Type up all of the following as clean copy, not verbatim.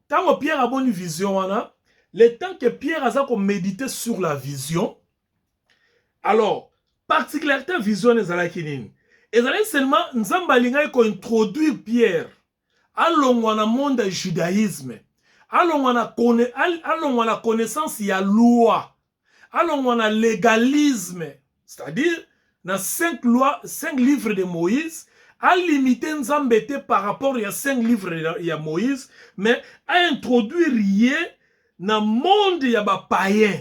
Tant Pierre a une vision, le temps que Pierre a médité sur la vision, alors, particularité vision les alakinin. Et seulement, Nzambalinga ko introduire Pierre à l'ongwana monde du judaïsme, à l'ongwana connaissance ya loi, à l'ongwana légalisme, c'est-à-dire dans 5 lois, 5 livres de Moïse, à limiter Nzambete par rapport à 5 livres de Moïse, mais à introduire rien dans le monde ya ba païen.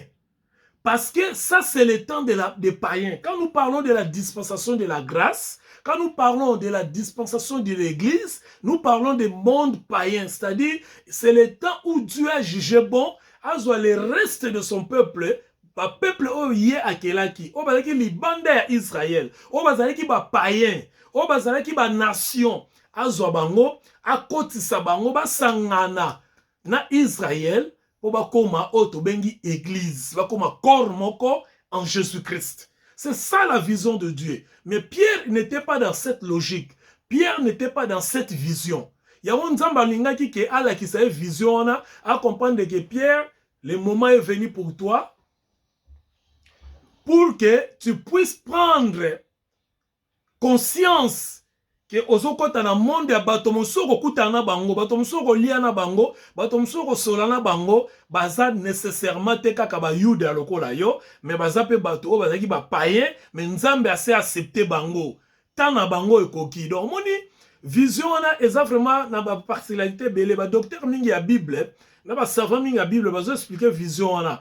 Parce que ça, c'est le temps des païens. Quand nous parlons de la dispensation de la grâce, quand nous parlons de la dispensation de l'Église, nous parlons du monde païen. C'est-à-dire, c'est le temps où Dieu a jugé bon, à le reste de son peuple, le peuple qui est akelaki, au bazaki libanda Israël, au bazaki ba païen, au bazaki ba nation, à bango, à kotisa bango, ba sangana na Israël. Pour bakoma auto bengi église, bakoma corps moko en Jésus-Christ. C'est ça la vision de Dieu. Mais Pierre n'était pas dans cette logique. Pierre n'était pas dans cette vision. Il y a un nzamba lingaki qui a la qui sa vision à comprendre que Pierre, le moment est venu pour toi pour que tu puisses prendre conscience que ozokota na monde ya bato mosoko kutana bango, bato mosoko lia na bango, bato mosoko sola na bango, baza nécessairement te kaka ba yuda lokola yo, mais baza pe bato o bazaki ba païen, mais nzambe assez accepté bango. Tana bango ekoki. Donc moni vision na eza vraiment na ba particularité belé ba docteur mingi ya Bible, na ba savant mingi ya Bible bazo expliquer vision na.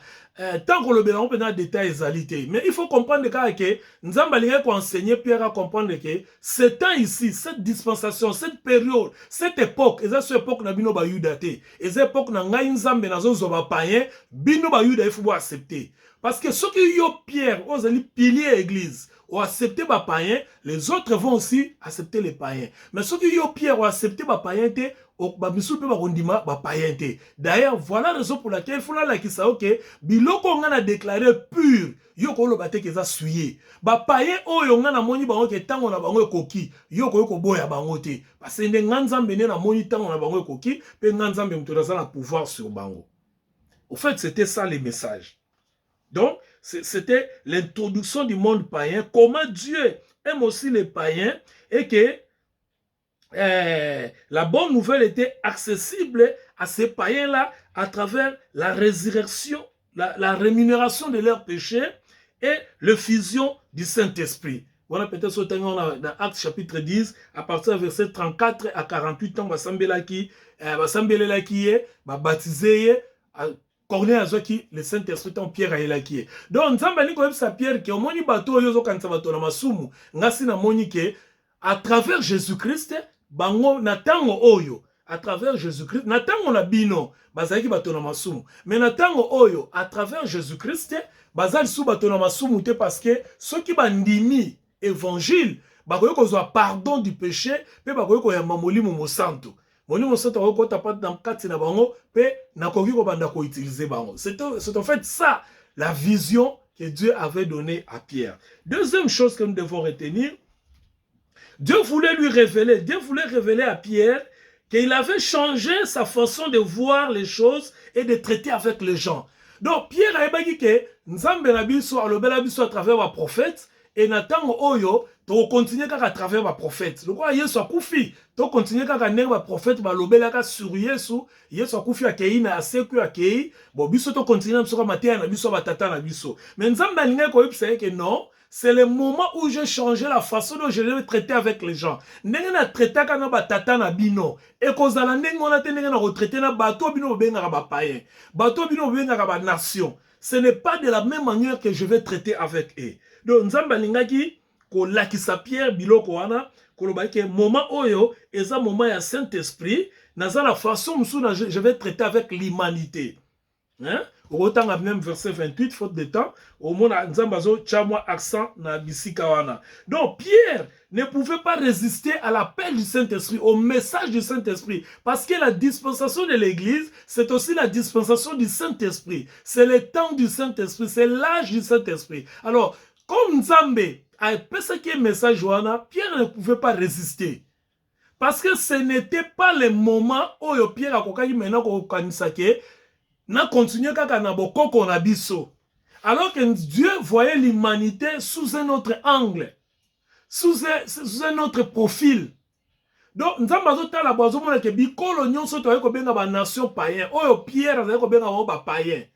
Tant qu'on le bénin, on peut dans détails exalités. Mais il faut comprendre que Nzambalinga ko enseigner Pierre à comprendre que ce temps ici, cette dispensation, cette période, cette époque, et cette époque na bino ba yudate, et cette époque na ngai Nzambe na zo zo ba païen, bino ba yuda il faut accepter. Parce que ceux qui yo Pierre, aux ali pilier église, ont accepté ba païen, les autres vont aussi accepter les païens. Mais ceux qui yo Pierre ont accepté ba païen te, d'ailleurs, voilà la raison pour laquelle il faut la qui ça ok, biloko on a déclaré pur, yoko lo bate que ça suye. Ba païen o yo ngana moni bango ke tango na bango koki, yoko boya bango te. Parce que nganzambe na moni tango na bango koki, pe nganzambe mtoraza la pouvoir sur bango. Au fait, c'était ça les messages. Donc, c'était l'introduction du monde païen, comment Dieu aime aussi les païens et que la bonne nouvelle était accessible à ces païens-là à travers la résurrection, la rémunération de leurs péchés et l'effusion du Saint-Esprit. Voilà peut-être ce temps dans Actes chapitre 10, à partir du verset 34 à 48 ans, basambelaki est baptisé, Corneille Azoki, le Saint-Esprit en Pierre a élaki. Donc, Nzambani comme ça Pierre qui au moni bateau yozo kansa bateau na masumu, ngasi na moni que à travers Jésus-Christ bango natango oyo à travers Jésus-Christ natango na bino bazaki bato na masumu mais natango oyo à travers Jésus-Christ bazali sou bato na masumu te parce que ceux qui bandimi évangile bakoyo kozwa pardon du péché pe bakoyo koyamba molimo mosanto molimo mosanto ko tapa dans kati na bango pe nakoki ko banda ko utiliser bango. C'est en fait ça la vision que Dieu avait donnée à Pierre. Deuxième chose que nous devons retenir, Dieu voulait révéler à Pierre qu'il avait changé sa façon de voir les choses et de traiter avec les gens. Donc Pierre a dit que Nzambe na biso alobela biso à travers un prophète et Nathan oyo to continuer à travers un prophète. Le quoi Yesu akufi to continuer à ner un prophète ba lobela ka sur Yesu akufi akei na aseku akei bo biso to continuer biso ka matia na biso ba tata na biso. Mais Nzambe alinga ko yebisa que non. C'est le moment où j'ai changé la façon dont je devais traiter avec les gens. Ndenge na traiter kana ba tata na bino. Et kozala ndenge ona te ndenge na retraiter na bato bino benga ba païen. Bato bino benga ba nation. Ce n'est pas de la même manière que je vais traiter avec eux. Donc nzamba lingaki ko lakisa Pierre biloko wana ko lobaki moment oyo eza moment ya Saint-Esprit, naza la façon musuna je vais traiter avec l'humanité. Hein? Autant même verset 28, faute de temps, au moins Nzambazo chamwa accent na bisikawana. Donc Pierre ne pouvait pas résister à l'appel du Saint-Esprit, au message du Saint-Esprit, parce que la dispensation de l'Église, c'est aussi la dispensation du Saint-Esprit. C'est le temps du Saint-Esprit, c'est l'âge du Saint-Esprit. Alors, comme Nzambe a pensé qu'il y a un message, Pierre ne pouvait pas résister. Parce que ce n'était pas le moment où Pierre a kokaki maintenant kokanisake na continuer kaka na bokoko na biso. Alors que Dieu voyait l'humanité sous un autre angle, sous un autre profil. Donc, nous avons la boisson que bikolo nyonso to ko benga ba nation païen. Oyo Pierre azali ko benga ba païen.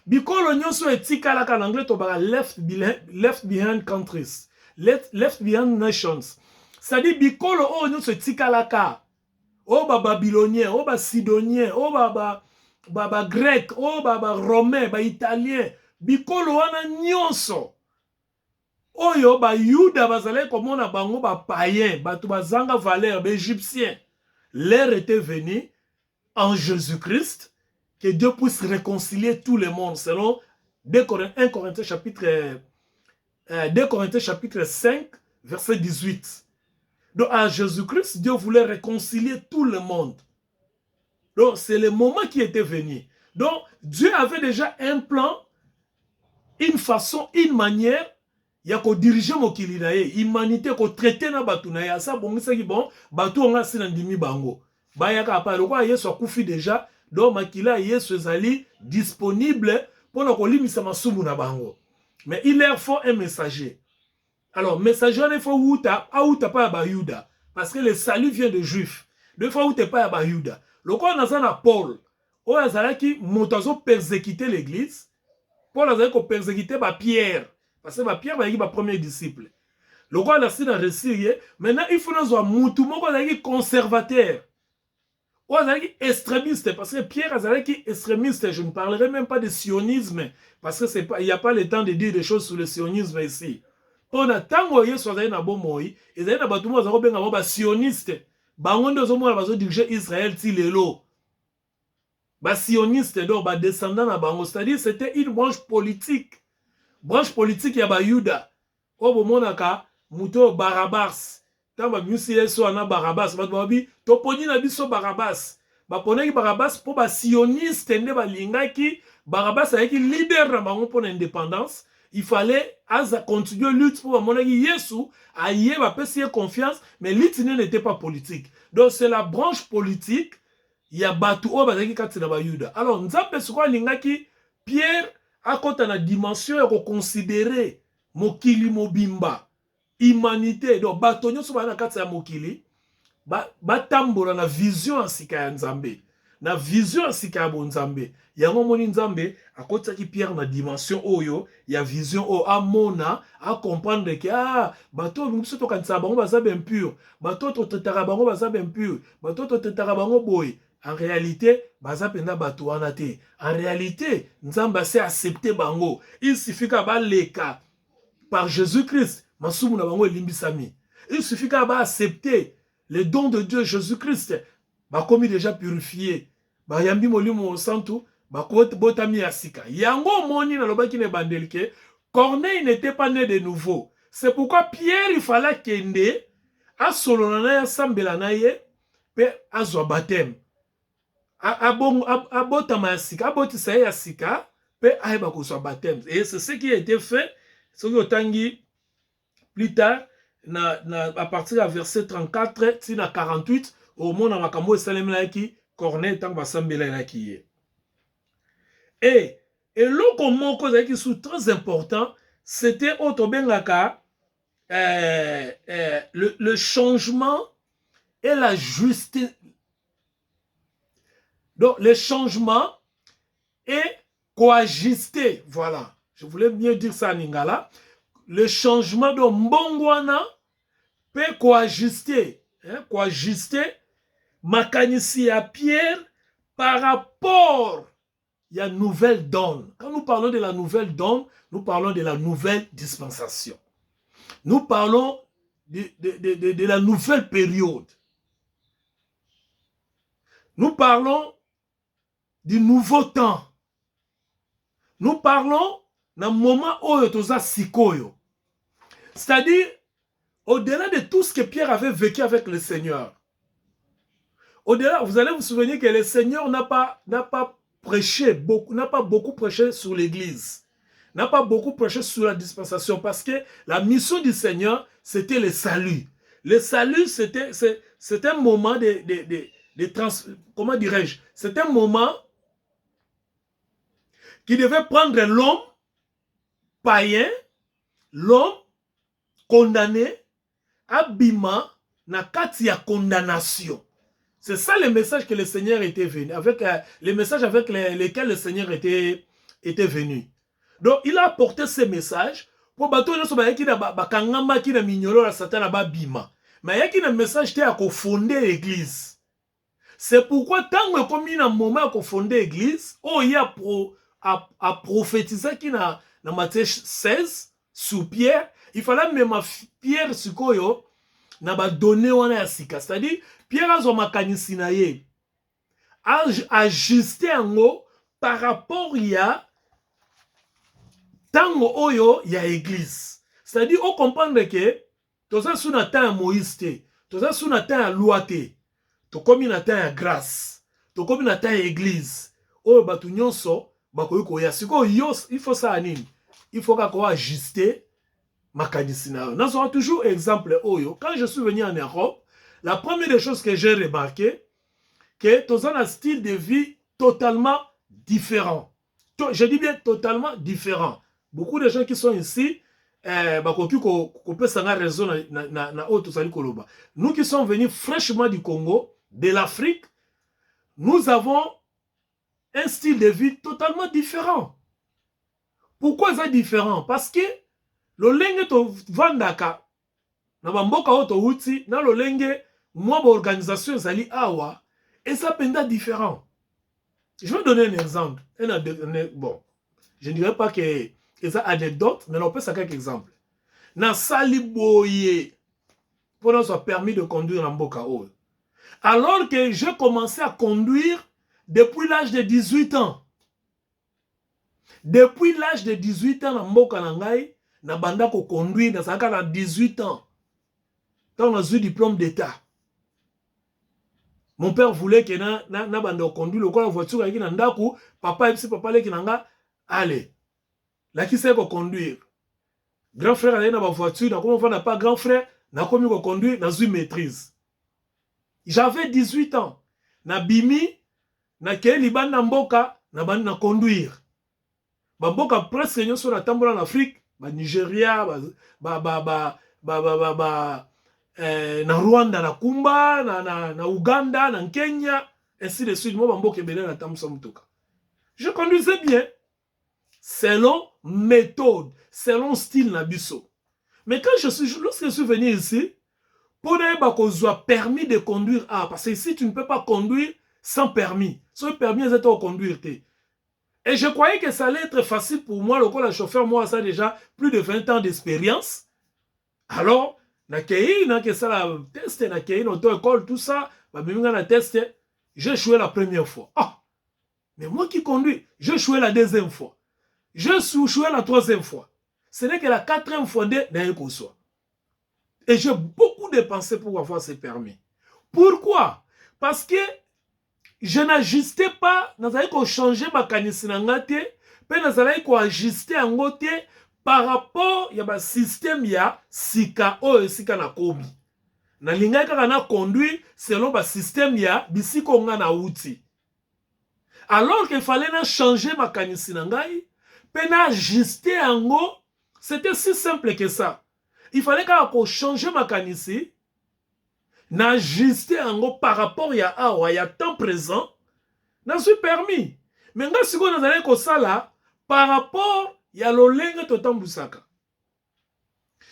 Bikolo nyonso etikala ka en anglais to ba left behind countries. Left behind nations. C'est-à-dire bikolo oyo nyonso etikala ka. O ba babylonien, o ba sidonien, o ba grec, o ba romain, ba italien. Bikolo wana nyonso. Oyo ba yuda bazale komona bango ba païen, batu bazanga valeur, ba égyptien. L'heure était venue en Jésus-Christ que Dieu puisse réconcilier tout le monde selon 2 Corinthiens chapitre 5 verset 18. Donc à Jésus-Christ, Dieu voulait réconcilier tout le monde. Donc c'est le moment qui était venu. Donc Dieu avait déjà un plan, une façon, une manière ya ko diriger mokili na ye, humanité ko traiter na batu na ya sa bongisa ki bon batu nga sina ndimi bango ba ya ka pa lokwa Yesu akufi déjà donc makila Yesu ezali disponible pour ko limisa masumu na bango, mais il leur faut un messager. Alors messager il faut outa pas ba Yuda parce que le salut vient de juifs, deux fois outa pas ba Yuda lokwa na sana Paul o azalaki motazo persécuter l'église, Paul azalaki ko persécuter ba Pierre. Parce que Pierre va être le premier disciple. Le roi a dans le récit, maintenant il faut nous avoir moutou, conservateur. Ou extrémiste, parce que Pierre est extrémiste. Je ne parlerai même pas de sionisme, parce qu'il n'y a pas le temps de dire des choses sur le sionisme ici. Pendant tant que vous avez un bon mot, ils ont un sioniste. Bangondo zomo bazo diriger Israël ti lelo. Ba sioniste donc ba descendant na bango, c'est-à-dire c'était une branche politique. Branche politique ya ba Yuda. Obo monaka muto Barabas. Tamba musi yeso ana Barabas, ba babi to poni na biso Barabas. Ba ponaki Barabas po ba sioniste nde ba lingaki Barabas ayaki leader na bango pour l'indépendance. Il fallait continuer lutte pour monaki Yesu aye ba pesi confiance, mais l'itine n'était pas politique. Donc c'est la branche politique ya batu o ba zaki katina ba Yuda. Alors nzambe soko lingaki Pierre à côté la dimension et considérer mokili mobimba humanité donc batonyo so bana kati ya mokili batambola na vision asika ya nzambe na vision asika ya bonzambe yango moni nzambe akotaki Pierre na dimension oyo ya vision o amona a comprendre que bato biso to kanisa bango bazabe impur bato to tetara bango bazabe impur bato to tetara bango boy. En réalité, en réalité, Nzamba s'est accepté bango. Il suffit qu'à leka par Jésus-Christ, masumu na bango limbisami. Il suffit qu'à accepter les dons de Dieu Jésus-Christ. Ba komi déjà purifié. Ba yambi molimo santo, ba botami asika. Yango moni na lobaki ne bandelke, Corneille n'était pas né de nouveau. C'est pourquoi Pierre il fallait kende a solonana ya sambela na ye pe azwa baptême. Abotama ya sika, abotisa ya sika, pe aeba kozwa baptême. Et c'est ce qui a été fait, ce qui otangi plus tard, à partir du verset 34, tina 48, au monde na makambo esalemela ki Corneille tango basambela na ki. Et l'autre moko qui sont très important, c'était otobengaka le changement et la justice. Donc, le changement est coagisté. Voilà. Je voulais mieux dire ça en lingala. Le changement de Mbongwana peut coagister. Coagister Makanisi à Pierre par rapport à la nouvelle donne. Quand nous parlons de la nouvelle donne, nous parlons de la nouvelle dispensation. Nous parlons de la nouvelle période. Nous parlons du nouveau temps. Nous parlons d'un moment où toza sikoyo. C'est-à-dire, au-delà de tout ce que Pierre avait vécu avec le Seigneur, au-delà, vous allez vous souvenir que le Seigneur n'a pas prêché beaucoup, n'a pas beaucoup prêché sur l'Église, n'a pas beaucoup prêché sur la dispensation, parce que la mission du Seigneur, c'était le salut. Le salut, c'est un moment comment dirais-je, c'est un moment qui devait prendre l'homme païen, l'homme condamné, abima, na kati ya condamnation. C'est ça le message que le Seigneur était venu, avec les messages avec lesquels le Seigneur était venu. Donc, il a apporté ces messages pour bateau nyonso ba yaki na bakangama ki na minyolo la Satan ba bima. Mais yaki na message te à fonder l'église. C'est pourquoi tant que comme il a un moment à fonder l'église, oh il y a à prophétiser qui na Matthieu 16 sous Pierre, il fallait même Pierre sukoyo na ba donner wana ya sika. C'est-à-dire Pierre a zo makanisi na ye. Ajuster ango par rapport ya tango oyo ya église. C'est-à-dire, on comprend que tout ça sous la temps à Moïse, tout ça sous la temps à loi, tout comme il a temps à grâce, tout comme il a temps à église. Oh, batu nyonso, bako yuko ya. Siko yos, il faut ça anime. Il faut qu'on ajuster ma kanisina. Nous avons toujours exemple oyo. Quand je suis venu en Europe, la première des choses que j'ai remarqué, que tout ça a un style de vie totalement différent. Je dis bien totalement différent. Beaucoup de gens qui sont ici, nous qui sommes venus fraîchement du Congo, de l'Afrique, nous avons un style de vie totalement différent. Pourquoi c'est différent? Parce que le lenge to vandaka, na bamboka oto uti, na le lenge, moi, organisation zali awa, et ça penda différent. Je vais donner un exemple. Bon, je ne dirais pas que c'est une anecdote, mais on peut ça quelques exemples. Na saliboye, pour nous soit permis de conduire en Mboka. Alors que j'ai commencé à conduire depuis l'âge de 18 ans. Depuis l'âge de 18 ans, en Mboka Nangai, na banda ko conduire, na saka na 18 ans. Quand on a eu diplôme d'état. Mon père voulait que na banda conduire le la voiture avec nandaku, papa et papa le kinanga, allez. Là qui sait conduire. Grand frère allait dans ma voiture, na comment on n'a pas grand frère, na commis conduire, na eu maîtrise. J'avais 18 ans. Na bimi, na keli banda mboka, na banda na conduire. Ba mboka presque nyo sur la tambola en Afrique, ba Nigeria, na Rwanda, na Kumba, na Uganda, na Kenya, ainsi de suite. Moi, ba mboka belé na tamsa mutoka. Je conduisais bien. Selon méthode, selon style nabiso. Mais lorsque je suis venu ici, pour avoir permis de conduire, parce que ici tu ne peux pas conduire sans permis. Sans permis, c'est au conduire. Et je croyais que ça allait être facile pour moi, le chauffeur, moi, ça a déjà plus de 20 ans d'expérience. Alors, école, tout ça, j'ai échoué la première fois. Ah, mais moi qui conduis, j'ai échoué la deuxième fois. Je suis joué la troisième fois. Ce n'est que la quatrième fois de soit. Et j'ai beaucoup dépensé pour avoir ce permis. Pourquoi? Parce que je n'ajustais pas, n'azalais qu'on changeait ma canisinangate, puis n'azalais qu'on ajustait en côté par rapport à un système ya sika o sika na kobi. Na linga kaka na conduit selon le système ya bisiko nga na outi. Alors qu'il fallait changer ma canisinangai, pena ajuster en haut, c'était si simple que ça. Il fallait qu'on change ma canisse, n'ajuster en haut par rapport à y a temps présent, n'a suis permis. Mais si on a dit ça là, par rapport à le lingue de Tambusaka.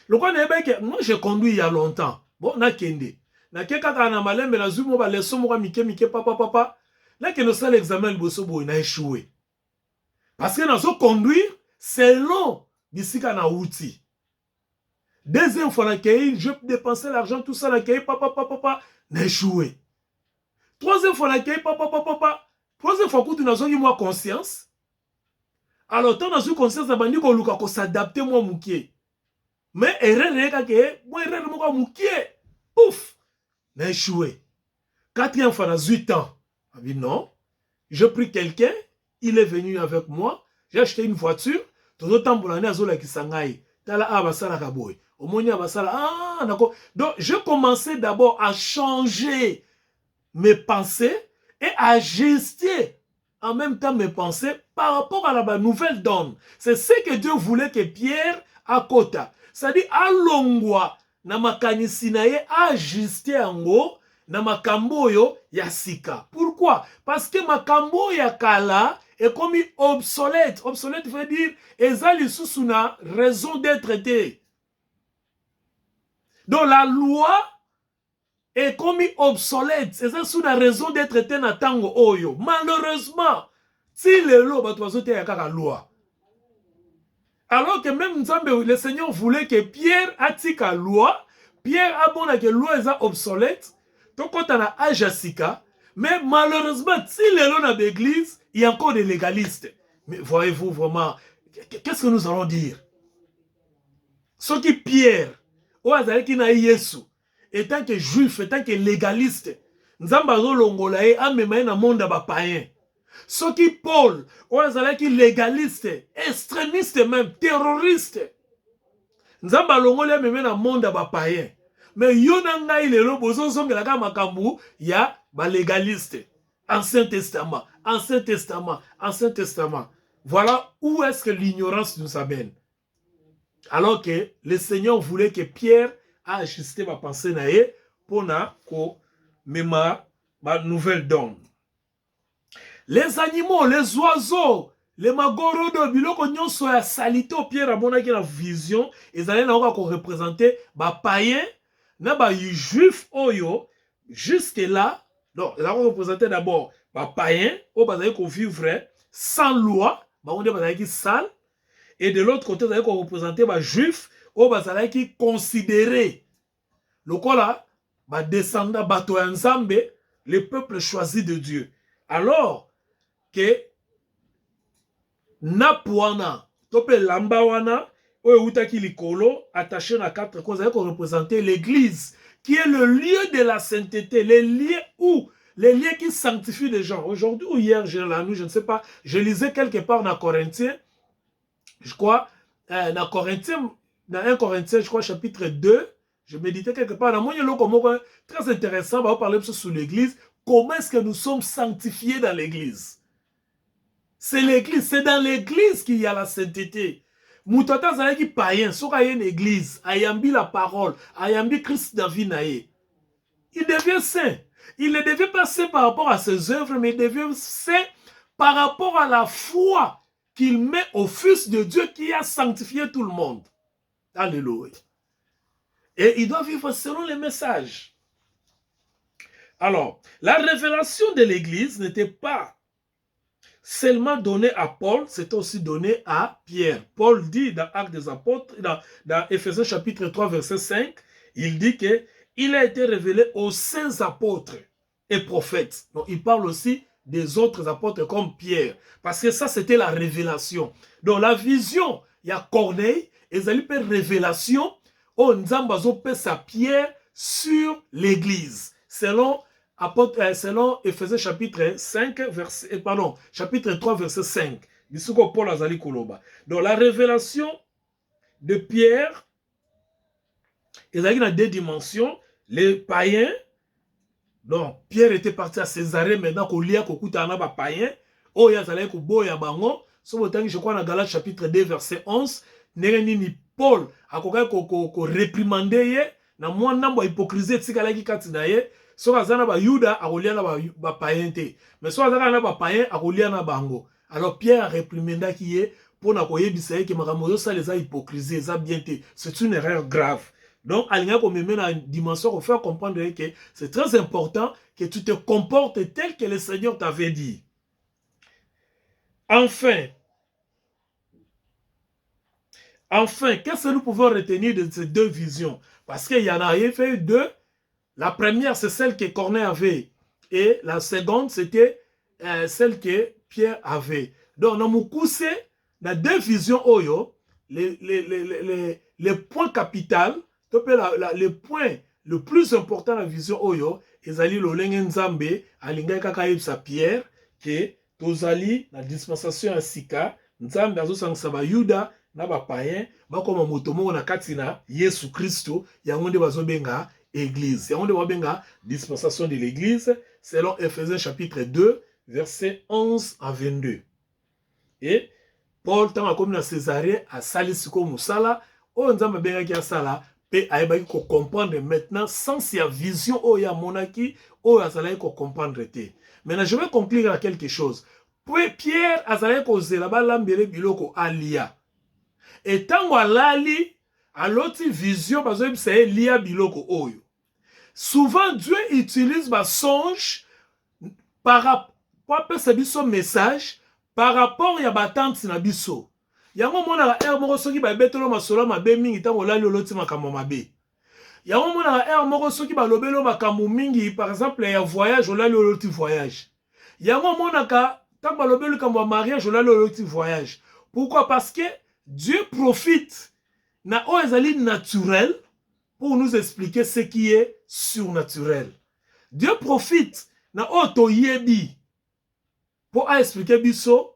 Le quoi n'est pas que moi j'ai conduit il y a longtemps. Bon, na kende. Na keka na malembe la zumo ba leso mo mike papa. Là que nous ça l'examen le bosobo il a échoué. Parce que nous avons conduire selon bisika na outil. Deuxième fois, je dépensais l'argent, tout ça, papa, n'a échoué. Troisième fois, papa. Troisième fois, quand nous avons eu moi conscience. Alors, tant nous avons conscience, nous avons s'adapter moi moukier. Mais erreur, moi erreur, moi moukier. Pouf, n'a échoué. Quatrième fois, dans 8 ans. Je dit non, j'ai pris quelqu'un. Il est venu avec moi, j'ai acheté une voiture, tout le temps pour l'année à Zola Kisangai, Tala Abasala Kaboy. Ah, d'accord. Donc, je commençais d'abord à changer mes pensées et à ajuster en même temps mes pensées par rapport à la nouvelle donne. C'est ce que Dieu voulait que Pierre akota. C'est-à-dire, alongwa na makanisi na ye ajuster yango na makambo oyo ya sika. Pourquoi? Parce que makambo ya kala est comme obsolète. Obsolète veut dire eza lisusu na raison d'être te. Donc la loi est comme obsolète. C'est ça sous la raison d'être te na tango oyo. Malheureusement, si le lo batoazote ya kaka loi. Alors que même Nzambe, le Seigneur voulait que Pierre atika loi, Pierre a bon que loi est obsolète, donc quand on a ajasika, mais malheureusement, si les lois dans l'église, il y a encore des légalistes. Mais voyez-vous vraiment, qu'est-ce que nous allons dire? Ce qui Pierre, ou azalaki na Yesu, étant que juif, étant que légaliste, Nzamba zo longola e amema na monde ba païen. Ce qui Paul, ou azalaki légaliste, extrémiste même, terroriste. Nzamba longola amema na monde ba païen. Mais yona ngai lelo bozo zongela ka makambu ya ba légaliste. Ancien Testament, Ancien Testament, Ancien Testament. Voilà où est-ce que l'ignorance nous amène. Alors que le Seigneur voulait que Pierre a ajusté ma pensée naïe pour na ko mema ma nouvelle donne. Les animaux, les oiseaux, les magorodo, biloko nyonso ya salite au Pierre abonaki na vision, ezali na ko représenter ba païen na ba juif oyo jusque là. Donc, ils ont représenté d'abord ba païen au bazali ko vivre sans loi, ba on dit bazali sale. Et de l'autre côté, vous avez représenté les juifs, au bazala qui considérait le kola, descendant bato ensemble, le peuple choisi de Dieu. Alors que Napuana, tope Lambawana, ou Utaki Likolo, attaché à quatre causes, vous avez représenté l'église, qui est le lieu de la sainteté, les lieux qui sanctifient les gens. Aujourd'hui ou hier, je ne sais pas, je lisais quelque part dans Corinthiens, je crois, dans Corinthiens, dans 1 Corinthiens, je crois, chapitre 2, je méditais quelque part, dans mon très intéressant, on va parler sur l'église, comment est-ce que nous sommes sanctifiés dans l'église. C'est l'église, c'est dans l'église qu'il y a la sainteté. Moutata zalaki païen, soka une église, ayambi la parole, ayambi Christ Davinae. Il devient saint. Il ne devient pas saint par rapport à ses œuvres, mais il devient saint par rapport à la foi qu'il met au Fils de Dieu qui a sanctifié tout le monde. Alléluia. Et il doit vivre selon les messages. Alors, la révélation de l'Église n'était pas seulement donnée à Paul, c'était aussi donné à Pierre. Paul dit dans Actes des Apôtres, dans Éphésiens chapitre 3, verset 5, il dit qu'il a été révélé aux saints apôtres et prophètes. Donc, il parle aussi des autres apôtres comme Pierre. Parce que ça, c'était la révélation. Donc, la vision, il y a Corneille, et ils allaient faire révélation au Nzambazo sa Pierre sur l'église. Selon Éphésiens chapitre 5, chapitre 3, verset 5. Paul Azali Koloba. Donc, la révélation de Pierre, ils avaient dans deux dimensions. Les païens. Donc, Pierre était parti à Césarée, maintenant qu'on lit à Kokutana ba païen, oh yazalé ko boya bango, so botangi je crois dans Galates chapitre 2 verset 11, ni Paul akoka ko réprimander ye na mwa nambo hypocrisie tsikala ki kati na ye, so azana ba Yuda akolia na ba païen te. Mais so azana na ba païen akolia na bango. Alors Pierre a réprimanda ki ye pour na koyebisa ye ke makambo yo ça les a hypocrisie, ça bien te. C'est une erreur grave. Donc, à une dimension, pour faire comprendre que c'est très important que tu te comportes tel que le Seigneur t'avait dit. Enfin, qu'est-ce que nous pouvons retenir de ces deux visions? Parce qu'il y en a fait deux. La première, c'est celle que Corneille avait. Et la seconde, c'était celle que Pierre avait. Donc, dans mon coup, c'est dans deux visions, les points capitaux, le point le plus important de la vision oyo ezali lolenge nzambe alingai kaka yebisa Pierre que tozali na dispensation ya sika nzambe azosangisa ba Yuda na ba païen bakoma moto moko na kati na Yesu Christo yango nde bazobenga église. Yango nde bazobenga dispensation de l'église selon Ephésiens chapitre 2 verset 11 à 22. Et Paul tant comme na Césarée a sali siko musala o nzamba bengaki asala pe ayebaki ko comprendre maintenant sans ya vision o ya monaki o azalaki ko comprendre te. Maintenant je vais conclure à quelque chose. Pierre azalaki ko zela balambele biloko alia. Et tango alali aloti vision bazo yebisa lia biloko oyo. Souvent Dieu utilise ba songe par rapport à son message par rapport ya batante na biso. Yango mona ka moko soki ba betelo masolo mabe mingi tango lali oloti makambo mabe. Yango mona ka moko soki ba lobelo makambo mingi par exemple ya voyage olali oloti voyage. Yango mona ka tango ba lobelo makambo mariage olali oloti voyage. Pourquoi? Parce que Dieu profite na o ezali naturel pour nous expliquer ce qui est surnaturel. Dieu profite na o toyebi pour expliquer biso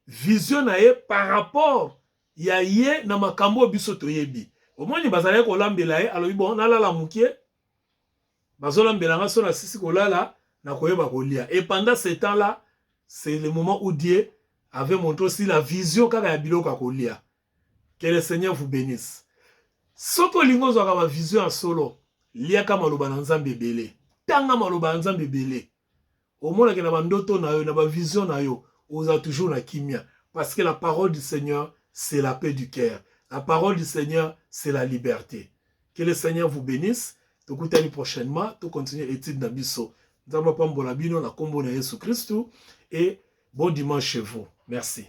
vision na ye par rapport ya ye na makambo biso toyebi. Omoni bazali ko lambela ye alobi bon na lala mukie bazolambela nga so na sisi ko lala na koyeba kolia. Et pendant ce temps-là, c'est le moment où Dieu avait montré aussi la vision kaka ya biloko kolia. Que le Seigneur vous bénisse. Soko lingo zwa ka vision en solo, liaka maloba na Nzambe belé. Tanga maloba na Nzambe belé. Omona ke na bandoto na yo na ba vision na yo, oza toujours na kimia parce que la parole du Seigneur c'est la paix du cœur. La parole du Seigneur c'est la liberté. Que le Seigneur vous bénisse. Tokutani prochainement, to continuer étude na biso. Nzamba pambola bino na kombo na Yesu Christu et bon dimanche chez vous. Merci.